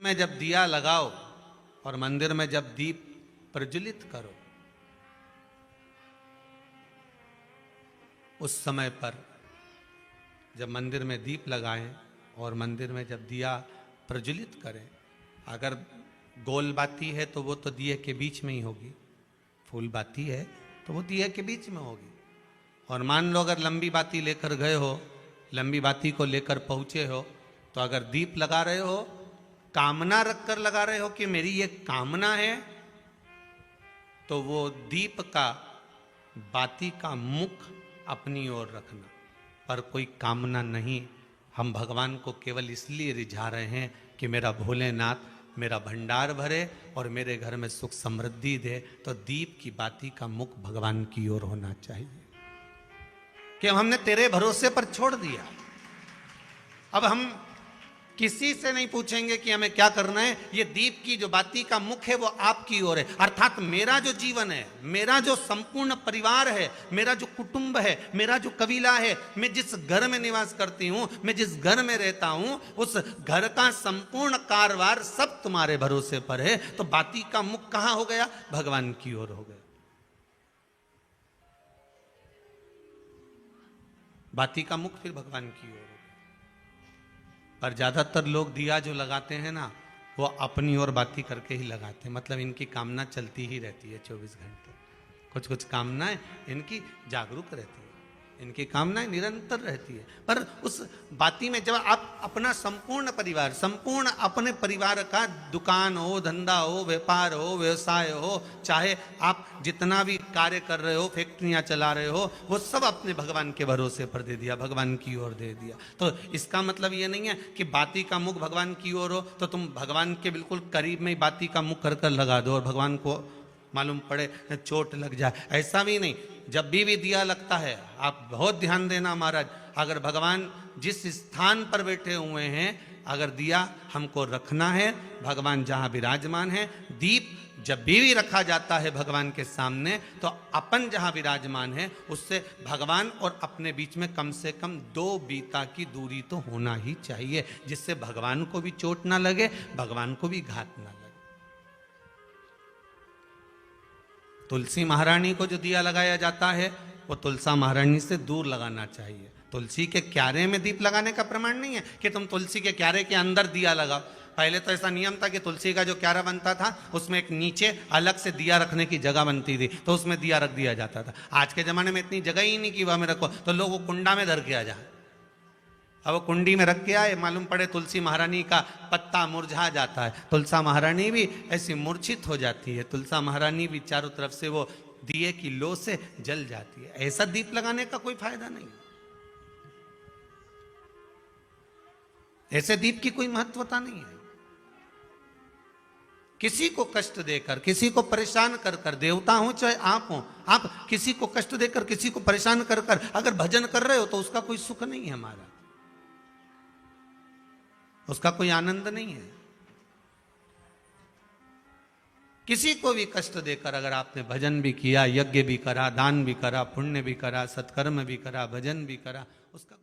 में जब दिया लगाओ और मंदिर में जब दीप प्रज्वलित करो, उस समय पर जब मंदिर में दीप लगाएं और मंदिर में जब दिया प्रज्वलित करें, अगर गोल बाती है तो वो तो दिए के बीच में ही होगी, फूल बाती है तो वो दिए के बीच में होगी। और मान लो अगर लंबी बाती लेकर गए हो, लंबी बाती को लेकर पहुंचे हो, तो अगर दीप लगा रहे हो, कामना रखकर लगा रहे हो कि मेरी ये कामना है, तो वो दीप का बाती का मुख अपनी ओर रखना, पर कोई कामना नहीं। हम भगवान को केवल इसलिए रिझा रहे हैं कि मेरा भोलेनाथ मेरा भंडार भरे और मेरे घर में सुख समृद्धि दे। तो दीप की बाती का मुख भगवान की ओर होना चाहिए कि हमने तेरे भरोसे पर छोड़ दिया। अब हम किसी से नहीं पूछेंगे कि हमें क्या करना है, ये दीप की जो बाती का मुख है वो आपकी ओर है। अर्थात मेरा जो जीवन है, मेरा जो संपूर्ण परिवार है, मेरा जो कुटुंब है, मेरा जो कबीला है, मैं जिस घर में निवास करती हूं, मैं जिस घर में रहता हूं, उस घर का संपूर्ण कारभार सब तुम्हारे भरोसे पर है। तो बाती का मुख कहां हो गया? भगवान की ओर हो गया। बाती का मुख फिर भगवान की ओर। पर ज्यादातर लोग दिया जो लगाते हैं ना, वो अपनी ओर बाती करके ही लगाते हैं। मतलब इनकी कामना चलती ही रहती है 24 घंटे। कुछ कुछ कामनाएं इनकी जागरूक रहती है, इनकी कामनाएं निरंतर रहती है। पर उस बाती में जब आप अपना संपूर्ण परिवार, संपूर्ण अपने परिवार का दुकान हो, धंधा हो, व्यापार हो, व्यवसाय हो, चाहे आप जितना भी कार्य कर रहे हो, फैक्ट्रियां चला रहे हो, वो सब अपने भगवान के भरोसे पर दे दिया, भगवान की ओर दे दिया। तो इसका मतलब ये नहीं है कि बाती का मुख भगवान की ओर हो तो तुम भगवान के बिल्कुल करीब में ही बाती का मुख कर लगा दो और भगवान को मालूम पड़े चोट लग जाए, ऐसा भी नहीं। जब भी दिया लगता है, आप बहुत ध्यान देना महाराज, अगर भगवान जिस स्थान पर बैठे हुए हैं, अगर दिया हमको रखना है, भगवान जहां विराजमान है, दीप जब भी रखा जाता है भगवान के सामने, तो अपन जहां विराजमान है उससे भगवान और अपने बीच में कम से कम 2 बीता की दूरी तो होना ही चाहिए, जिससे भगवान को भी चोट ना लगे, भगवान को भी घात ना लगे। तुलसी महारानी को जो दिया लगाया जाता है वो तुलसा महारानी से दूर लगाना चाहिए। तुलसी के क्यारे में दीप लगाने का प्रमाण नहीं है कि तुम तुलसी के क्यारे के अंदर दिया लगाओ। पहले तो ऐसा नियम था कि तुलसी का जो क्यारा बनता था उसमें एक नीचे अलग से दिया रखने की जगह बनती थी, तो उसमें दिया रख दिया जाता था। आज के जमाने में इतनी जगह ही नहीं कि वह में रखो, तो लोग वो कुंडा में धर के आ जाए। अब वो कुंडी में रख के आए, मालूम पड़े तुलसी महारानी का पत्ता मुरझा जाता है, तुलसा महारानी भी ऐसी मूर्छित हो जाती है, तुलसा महारानी भी चारों तरफ से वो दिए की लो से जल जाती है। ऐसा दीप लगाने का कोई फायदा नहीं, ऐसे दीप की कोई महत्वता नहीं है। किसी को कष्ट देकर, किसी को परेशान कर कर, देवता हो चाहे आप हो, आप किसी को कष्ट देकर, किसी को परेशान कर कर अगर भजन कर रहे हो तो उसका कोई सुख नहीं है हमारा, उसका कोई आनंद नहीं है। किसी को भी कष्ट देकर अगर आपने भजन भी किया, यज्ञ भी करा, दान भी करा, पुण्य भी करा, सत्कर्म भी करा, भजन भी करा, उसका